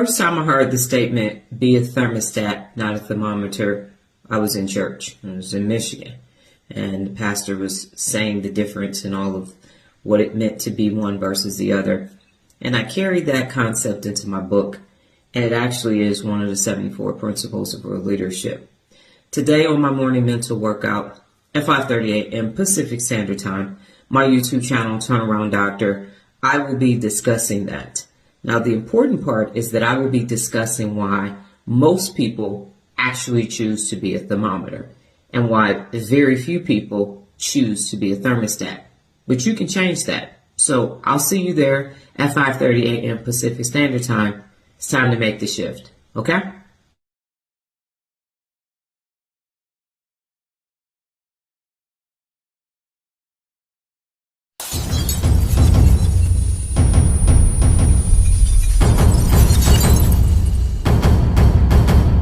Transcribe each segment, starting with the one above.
first time I heard the statement, be a thermostat, not a thermometer, I was in church. I was in Michigan. And the pastor was saying the difference in all of what it meant to be one versus the other. And I carried that concept into my book. And it actually is one of the 74 principles of real leadership. Today on my morning mental workout at 5:30 a.m. Pacific Standard Time, my YouTube channel, Turnaround Doctor, I will be discussing that. Now, the important part is that I will be discussing why most people actually choose to be a thermometer and why very few people choose to be a thermostat. But you can change that. So I'll see you there at 5:30 a.m. Pacific Standard Time. It's time to make the shift. Okay?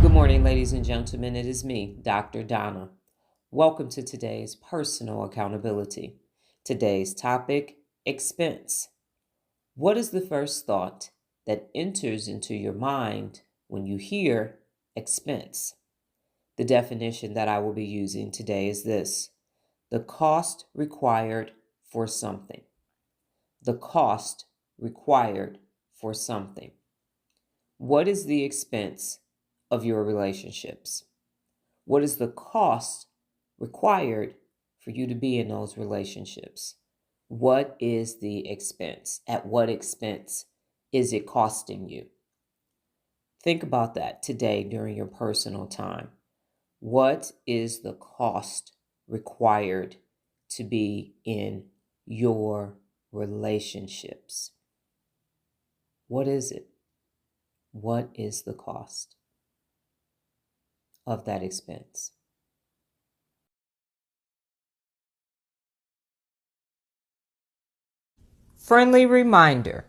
Good morning, ladies and gentlemen. It is me, Dr. Donna. Welcome to today's personal accountability. Today's topic, expense. What is the first thought that enters into your mind when you hear expense? The definition that I will be using today is this: the cost required for something. The cost required for something. What is the expense of your relationships? What is the cost required for you to be in those relationships? What is the expense? At what expense is it costing you? Think about that today during your personal time. What is the cost required to be in your relationships? What is it? What is the cost of that expense? Friendly reminder,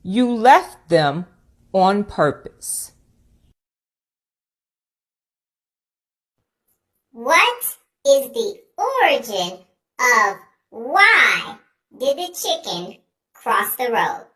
you left them on purpose. What is the origin of why did the chicken cross the road?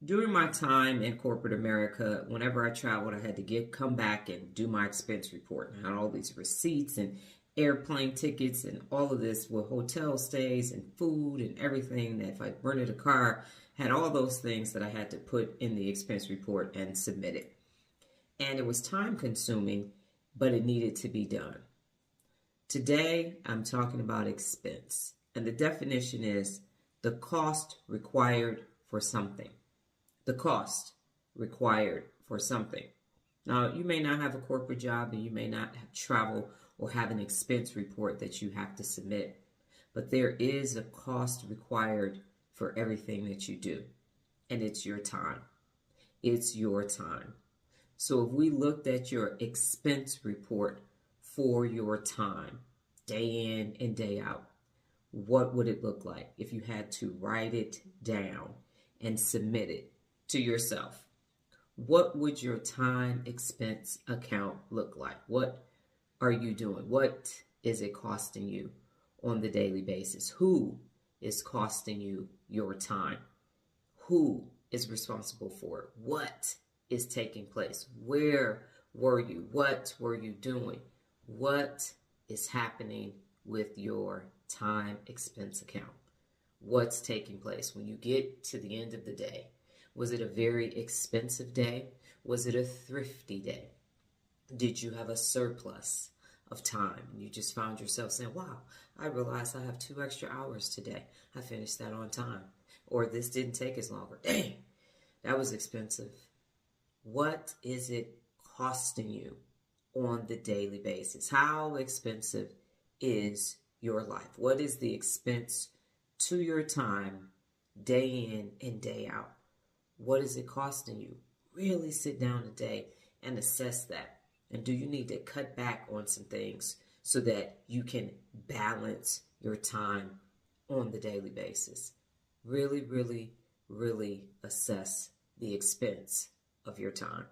During my time in corporate America, whenever I traveled, I had to come back and do my expense report. And I had all these receipts and airplane tickets and all of this with hotel stays and food and everything. That if I rented a car, had all those things that I had to put in the expense report and submit it. And it was time consuming, but it needed to be done. Today, I'm talking about expense. And the definition is the cost required for something. The cost required for something. Now, you may not have a corporate job and you may not have travel or have an expense report that you have to submit, but there is a cost required for everything that you do, and it's your time. It's your time. So if we looked at your expense report for your time, day in and day out, what would it look like if you had to write it down and submit it to yourself? What would your time expense account look like? What are you doing? What is it costing you on the daily basis? Who is costing you your time? Who is responsible for it? What is taking place? Where were you? What were you doing? What is happening with your time expense account? What's taking place when you get to the end of the day? Was it a very expensive day? Was it a thrifty day? Did you have a surplus of time? And you just found yourself saying, wow, I realized I have 2 extra hours today. I finished that on time. Or this didn't take as long. Or dang, that was expensive. What is it costing you on the daily basis? How expensive is your life? What is the expense to your time day in and day out? What is it costing you? Really sit down today and assess that. And do you need to cut back on some things so that you can balance your time on the daily basis. Really, really, really assess the expense of your time.